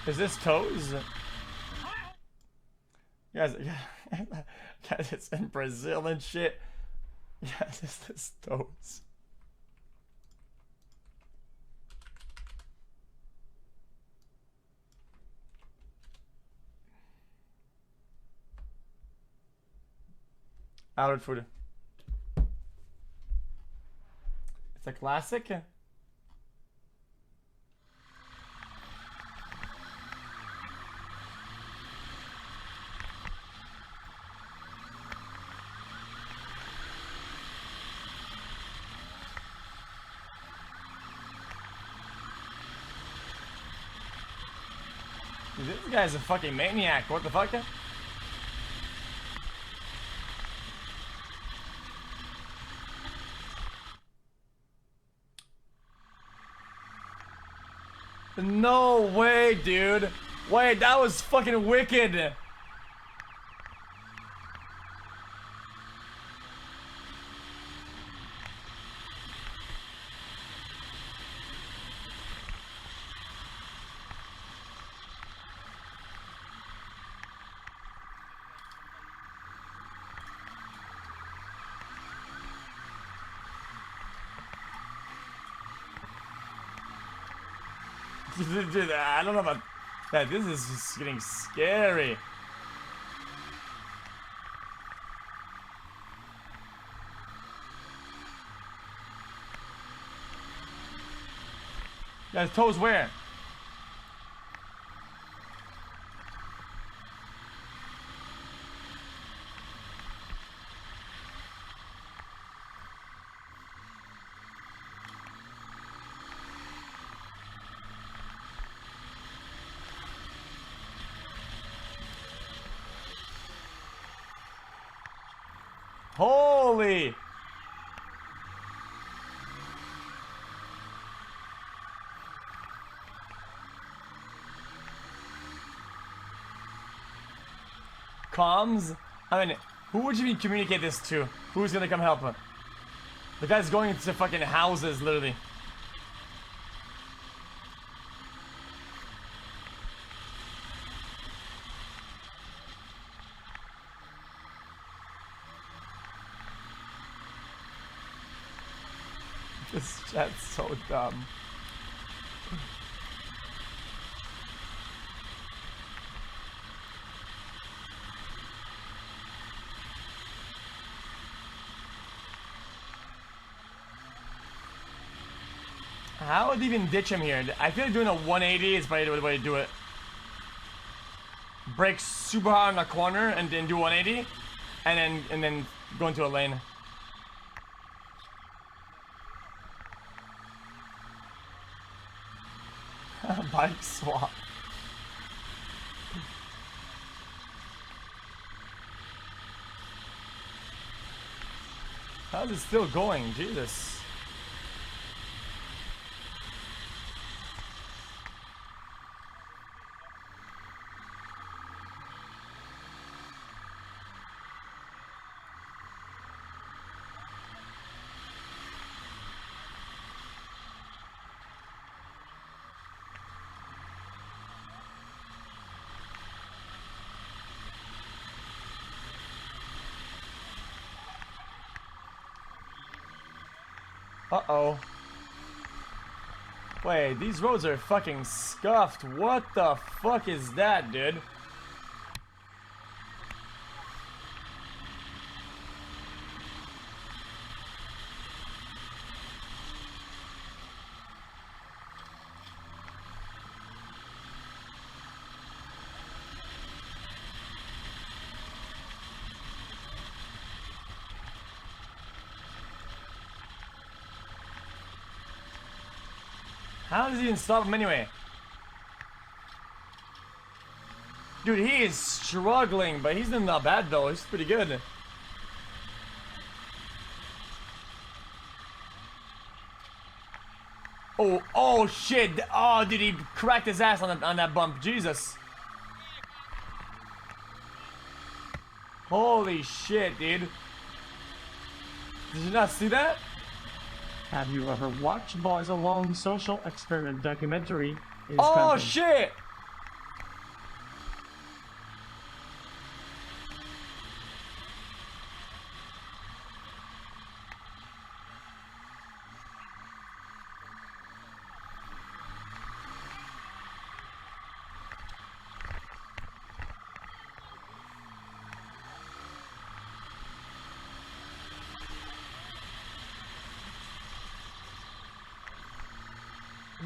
Is this toes? Guys, guys, it's in Brazil and shit. Yes, is this toes? Outward food. It's a classic. This guy's a fucking maniac. What the fuck? No way, dude. Wait, that was fucking wicked. Dude, I don't know about that. This is just getting scary. Guys, toes where? Holy! Comms? I mean, who would you communicate this to? Who's gonna come help him? The guy's going into fucking houses, literally. This chat's so dumb. How would they even ditch him here? I feel like doing a 180 is probably the way to do it. Brake super hard on the corner and then do 180, and then go into a lane. Bike swap. How's it still going? Jesus. Uh-oh. Wait, these roads are fucking scuffed. What the fuck is that, dude? How does he even stop him anyway? Dude, he is struggling, but he's not bad though. He's pretty good. Oh shit. Oh, dude, he cracked his ass on that bump. Jesus. Holy shit, dude. Did you not see that? Have you ever watched Boys Alone social experiment documentary? Oh shit!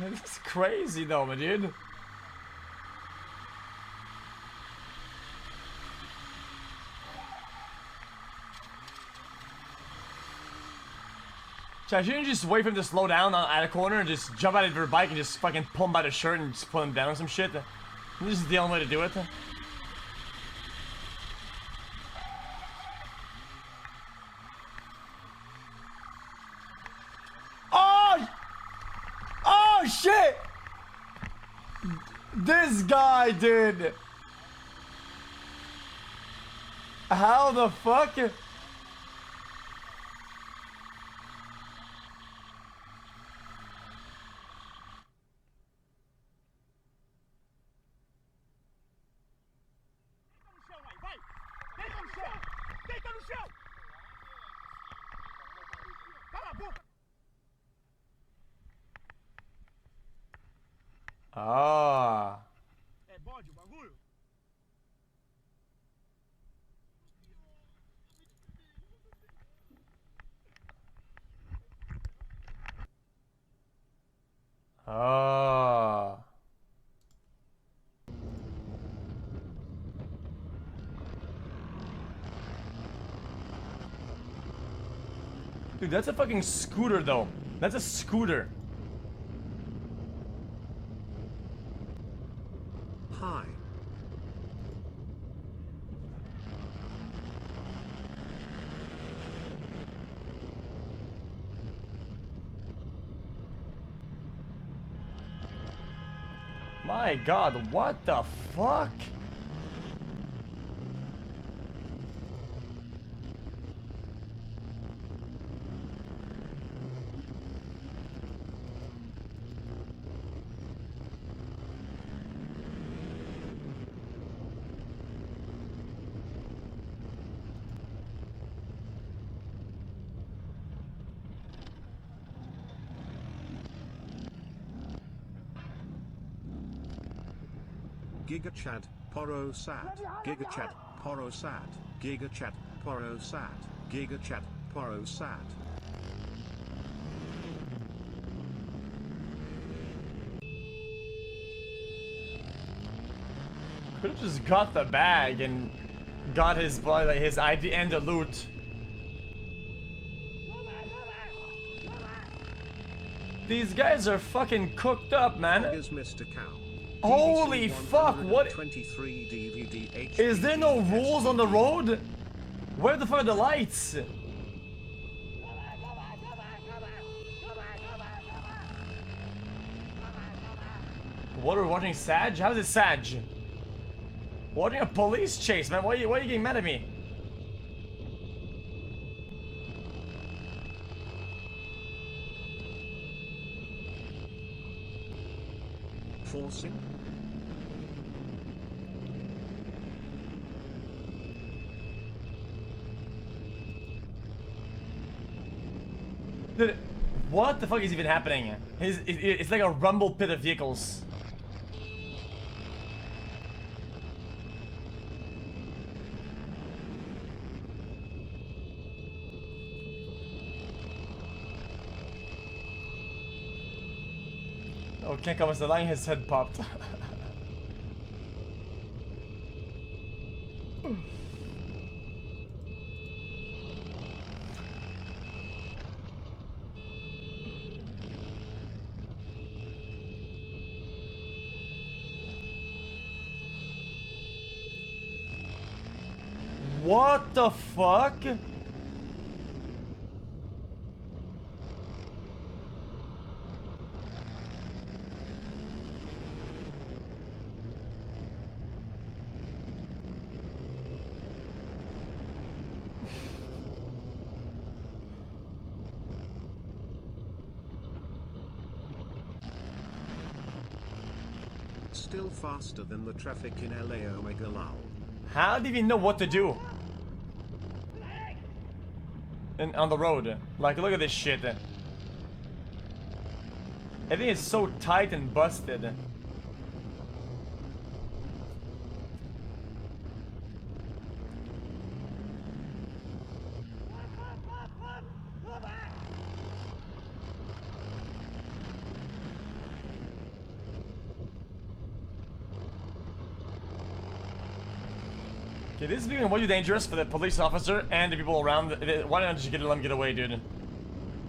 It's crazy though, my dude. I shouldn't just wait for him to slow down at a corner and just jump out of your bike and just fucking pull him by the shirt and just pull him down or some shit. This is the only way to do it. Oh! Oh shit! This guy, dude! How the fuck? Ah. É bode o bagulho? Ah. Dude, that's a fucking scooter though. That's a scooter. Hi. My god, what the fuck? Gigachat, Porosat, Gigachat, Porosat, Gigachat, Porosat, Gigachat, Porosat. Could've just got the bag and got his like, his ID and the loot. These guys are fucking cooked up, man. Is Mr. Cow. Holy fuck, what? 23 DVD Is there no rules on the road? Where the fuck are the lights? What are we watching, Sag? How's it Sag? Watching a police chase, man. Why are you getting mad at me? Forcing? Dude, what the fuck is even happening? It's like a rumble pit of vehicles. Oh, can't come as the line, his head popped. What the fuck? Still faster than the traffic in LA Omega Lal. How do you know what to do? And on the road. Like, look at this shit. Everything is so tight and busted. Okay, this is becoming way too dangerous for the police officer and the people around. Why not just let them get away, dude?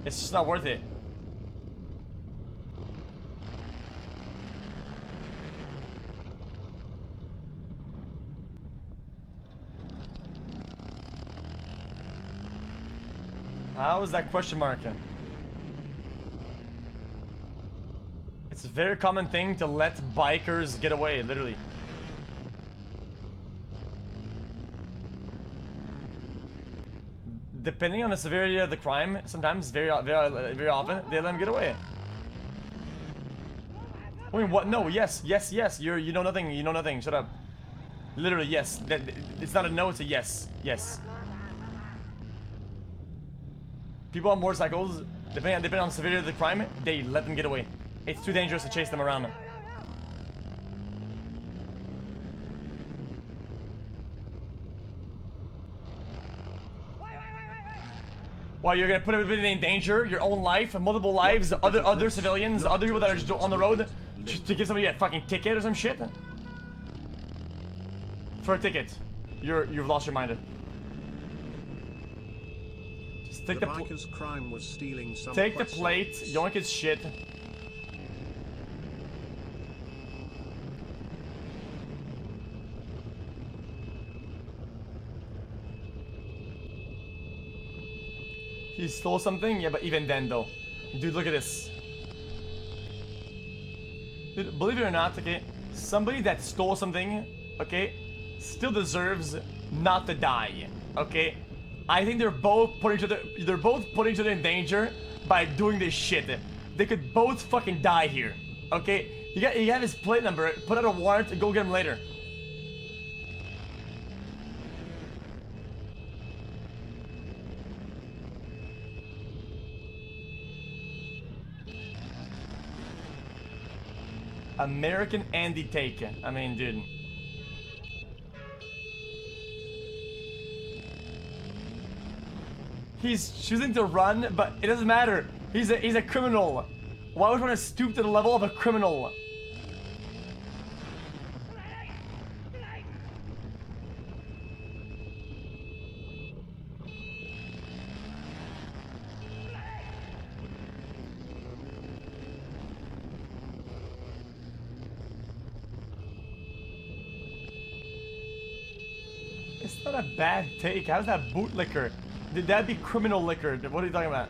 It's just not worth it. How is that question mark? It's a very common thing to let bikers get away, literally. Depending on the severity of the crime, sometimes very often they let them get away. I mean, what? No, yes. You know nothing. You know nothing. Shut up. Literally, yes. It's not a no. It's a yes. Yes. People on motorcycles, depending on the severity of the crime, they let them get away. It's too dangerous to chase them around. Why, you're gonna put everybody in danger, your own life, multiple lives, other civilians, other people that are just on the road, just to give somebody a fucking ticket or some shit? For a ticket. You've lost your mind. Just take the biker's crime was stealing some take the plate, yoink his shit. He stole something? Yeah, but even then though. Dude, look at this. Dude, believe it or not, okay, somebody that stole something, okay, still deserves not to die, okay? I think they're both putting each other in danger by doing this shit. They could both fucking die here, okay? You have his plate number, put out a warrant and go get him later. American Andy take. I mean, dude. He's choosing to run, but it doesn't matter. He's a criminal. Why would you want to stoop to the level of a criminal? It's not a bad take. How's that bootlicker? Did that be criminal liquor? What are you talking about?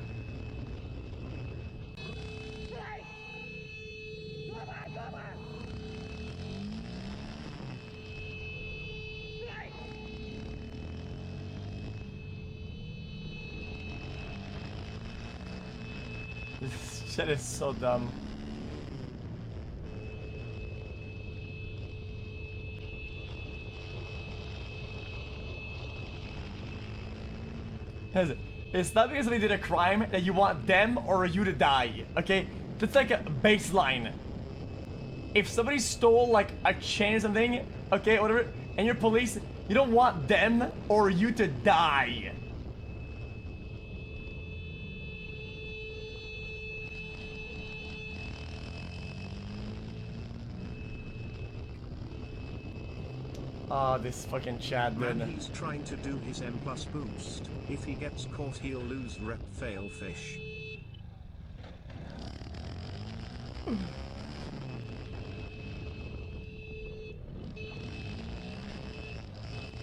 This shit is so dumb. It's not because they did a crime that you want them or you to die, okay? That's like a baseline. If somebody stole like a chain or something, okay, whatever, and you're police, you don't want them or you to die. Oh, this fucking Chad, dude. Man, he's trying to do his M+ boost. If he gets caught, he'll lose rep fail fish.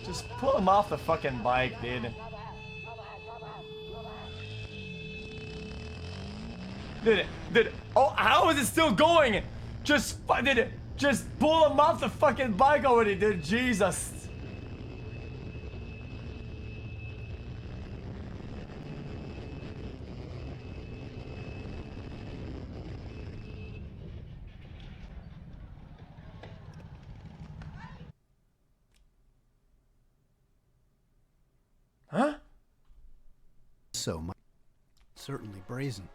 Just pull him off the fucking bike, dude. Dude, oh, how is it still going? Just pull him off the fucking bike already, dude. Jesus. Huh? So much. Certainly brazen.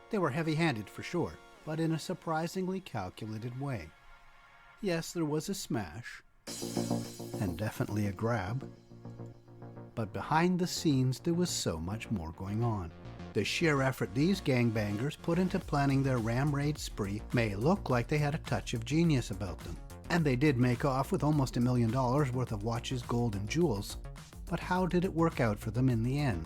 They were heavy-handed for sure, but in a surprisingly calculated way. Yes, there was a smash, and definitely a grab, but behind the scenes there was so much more going on. The sheer effort these gangbangers put into planning their ram raid spree may look like they had a touch of genius about them, And they did make off with almost $1 million worth of watches, gold, and jewels. But how did it work out for them in the end?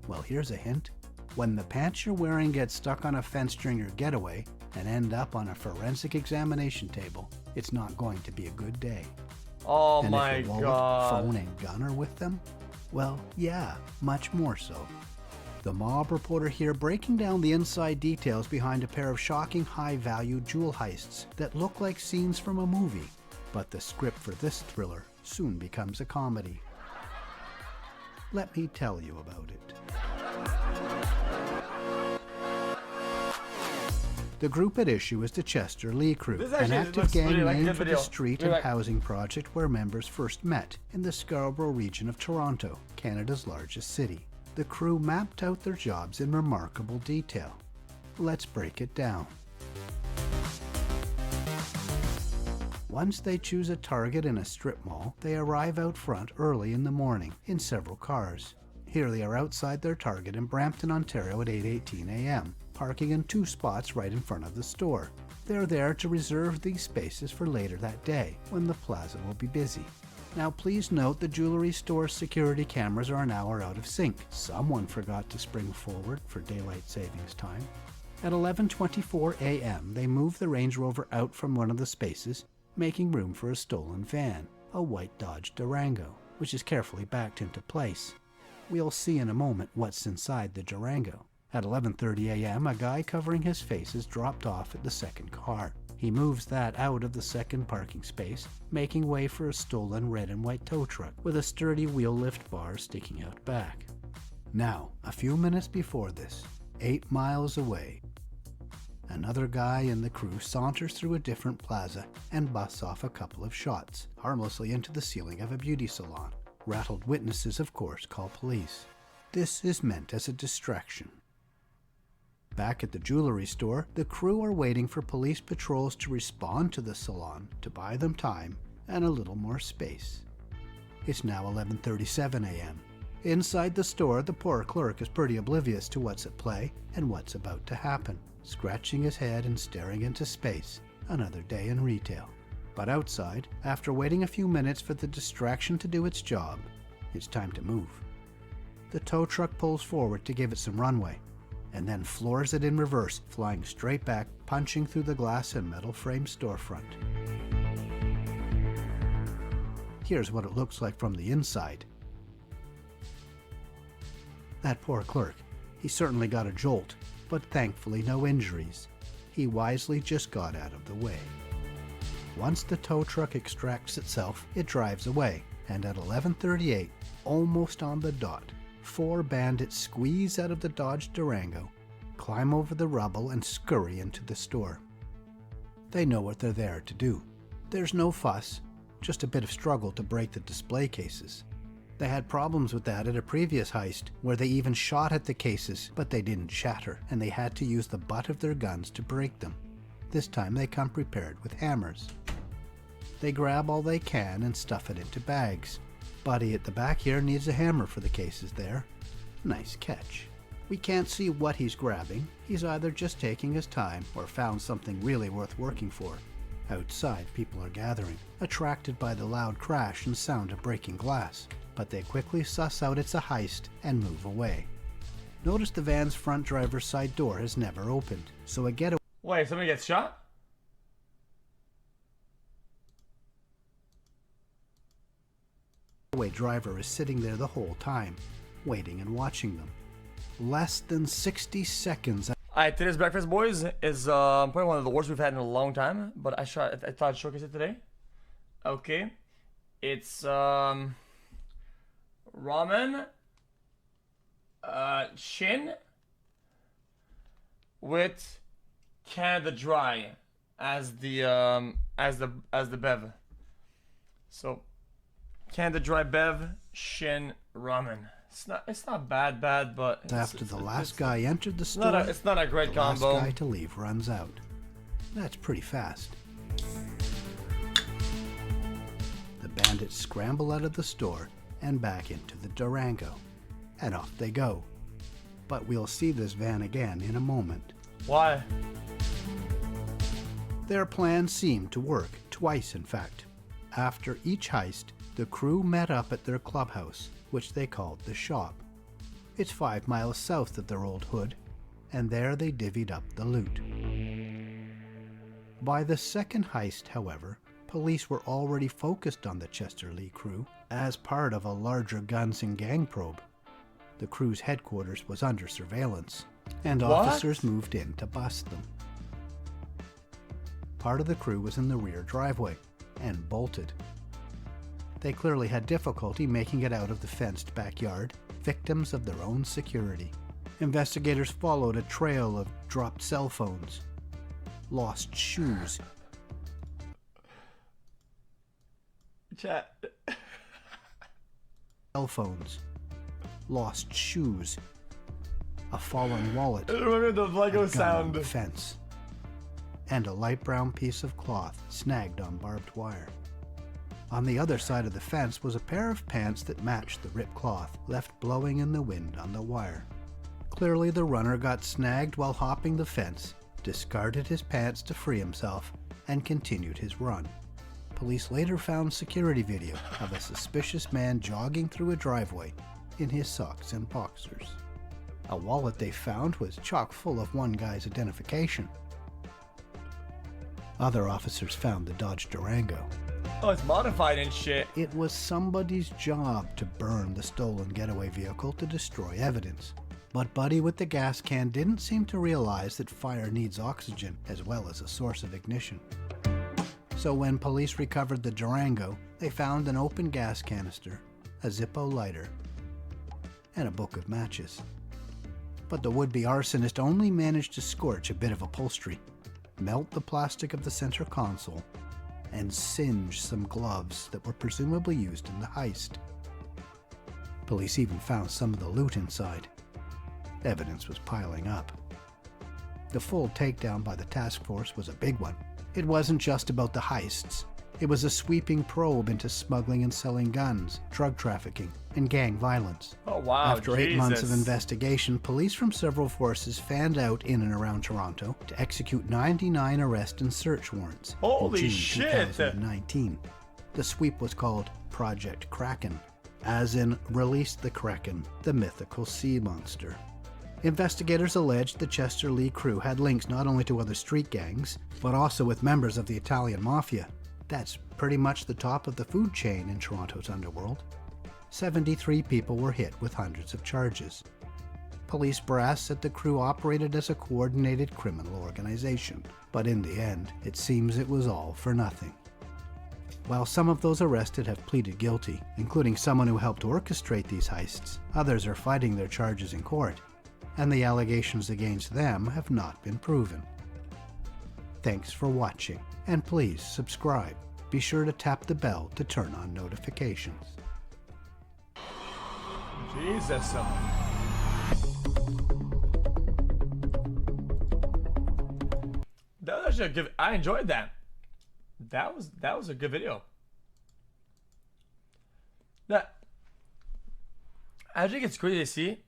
Well, here's a hint. When the pants you're wearing get stuck on a fence during your getaway and end up on a forensic examination table, it's not going to be a good day. Oh And my if your wallet, god. phone, and gun are with them, well, yeah, much more so. The mob reporter here breaking down the inside details behind a pair of shocking high-value jewel heists that look like scenes from a movie. But the script for this thriller soon becomes a comedy. Let me tell you about it. The group at issue is the Chester Lee Crew, This an actually active looks gang really like a named good for the video. street Really and like- housing project where members first met in the Scarborough region of Toronto, Canada's largest city. The crew mapped out their jobs in remarkable detail. Let's break it down. Once they choose a target in a strip mall, they arrive out front early in the morning in several cars. Here they are outside their target in Brampton, Ontario at 8:18 a.m., parking in 2 spots right in front of the store. They're there to reserve these spaces for later that day, when the plaza will be busy. Now please note the jewelry store's security cameras are an hour out of sync. Someone forgot to spring forward for daylight savings time. At 11:24 a.m., they move the Range Rover out from one of the spaces, making room for a stolen van, a white Dodge Durango, which is carefully backed into place. We'll see in a moment what's inside the Durango. At 11:30 a.m., a guy covering his face is dropped off at the second car. He moves that out of the second parking space, making way for a stolen red and white tow truck with a sturdy wheel lift bar sticking out back. Now, a few minutes before this, 8 miles away, another guy in the crew saunters through a different plaza and busts off a couple of shots, harmlessly into the ceiling of a beauty salon. Rattled witnesses, of course, call police. This is meant as a distraction. Back at the jewelry store, the crew are waiting for police patrols to respond to the salon to buy them time and a little more space. It's now 11:37 a.m. Inside the store, the poor clerk is pretty oblivious to what's at play and what's about to happen, scratching his head and staring into space. Another day in retail. But outside, after waiting a few minutes for the distraction to do its job, it's time to move. The tow truck pulls forward to give it some runway, and then floors it in reverse, flying straight back, punching through the glass and metal frame storefront. Here's what it looks like from the inside. That poor clerk. He certainly got a jolt, but thankfully no injuries. He wisely just got out of the way. Once the tow truck extracts itself, it drives away, and at 11:38, almost on the dot, 4 bandits squeeze out of the Dodge Durango, climb over the rubble, and scurry into the store. They know what they're there to do. There's no fuss, just a bit of struggle to break the display cases. They had problems with that at a previous heist, where they even shot at the cases, but they didn't shatter, and they had to use the butt of their guns to break them. This time they come prepared with hammers. They grab all they can and stuff it into bags. Buddy at the back here needs a hammer for the cases there. Nice catch. We can't see what he's grabbing. He's either just taking his time or found something really worth working for. Outside, people are gathering, attracted by the loud crash and sound of breaking glass. But they quickly suss out it's a heist and move away. Notice the van's front driver's side door has never opened, so a getaway Wait, somebody gets shot? driver is sitting there the whole time, waiting and watching them. Less than 60 seconds. Alright, today's breakfast, boys, is probably one of the worst we've had in a long time, but I thought I'd showcase it today. Okay. It's ramen, shin with Canada Dry as the bev. So Canada Dry bev, shin, ramen. It's not bad, but After the last guy entered the it's not store, it's not a great the last combo. guy to leave runs out. That's pretty fast. The bandits scramble out of the store and back into the Durango, and off they go. But we'll see this van again in a moment. Why? Their plan seemed to work, twice in fact. After each heist, the crew met up at their clubhouse, which they called the Shop. It's 5 miles south of their old hood, and there they divvied up the loot. By the second heist, however, police were already focused on the Chester Lee crew as part of a larger guns and gang probe. The crew's headquarters was under surveillance, and officers moved in to bust them. Part of the crew was in the rear driveway and bolted. They clearly had difficulty making it out of the fenced backyard, victims of their own security. Investigators followed a trail of dropped cell phones, lost shoes. Chat. Cell phones, lost shoes, a fallen wallet. I remember the Lego a gun on the sound. fence, and a light brown piece of cloth snagged on barbed wire. On the other side of the fence was a pair of pants that matched the ripped cloth, left blowing in the wind on the wire. Clearly the runner got snagged while hopping the fence, discarded his pants to free himself, and continued his run. Police later found security video of a suspicious man jogging through a driveway in his socks and boxers. A wallet they found was chock full of one guy's identification. Other officers found the Dodge Durango. Oh, it's modified and shit. It was somebody's job to burn the stolen getaway vehicle to destroy evidence. But Buddy with the gas can didn't seem to realize that fire needs oxygen as well as a source of ignition. So when police recovered the Durango, they found an open gas canister, a Zippo lighter, and a book of matches. But the would-be arsonist only managed to scorch a bit of upholstery, melt the plastic of the center console, and singe some gloves that were presumably used in the heist. Police even found some of the loot inside. Evidence was piling up. The full takedown by the task force was a big one. It wasn't just about the heists. It was a sweeping probe into smuggling and selling guns, drug trafficking, and gang violence. Oh wow, After 8 months of Jesus. investigation, police from several forces fanned out in and around Toronto to execute 99 arrest and search warrants Holy in June shit. 2019. The sweep was called Project Kraken, as in Release the Kraken, the mythical sea monster. Investigators alleged the Chester Lee crew had links not only to other street gangs, but also with members of the Italian mafia. That's pretty much the top of the food chain in Toronto's underworld. 73 people were hit with hundreds of charges. Police brass said the crew operated as a coordinated criminal organization, but in the end, it seems it was all for nothing. While some of those arrested have pleaded guilty, including someone who helped orchestrate these heists, others are fighting their charges in court, and the allegations against them have not been proven. Thanks for watching, and please subscribe. Be sure to tap the bell to turn on notifications. Jesus. That was actually a good. I enjoyed that. That was a good video. That I think it's crazy to see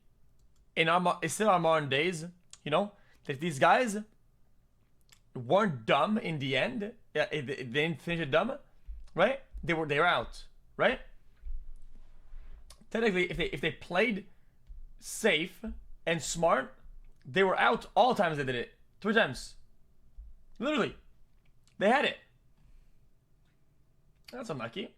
in it's still our modern days, you know, that these guys weren't dumb in the end. Yeah, they didn't finish it dumb, right? They were out, right? Technically, if they played safe and smart, they were out all times they did it. 3 times. Literally. They had it. That's unlucky.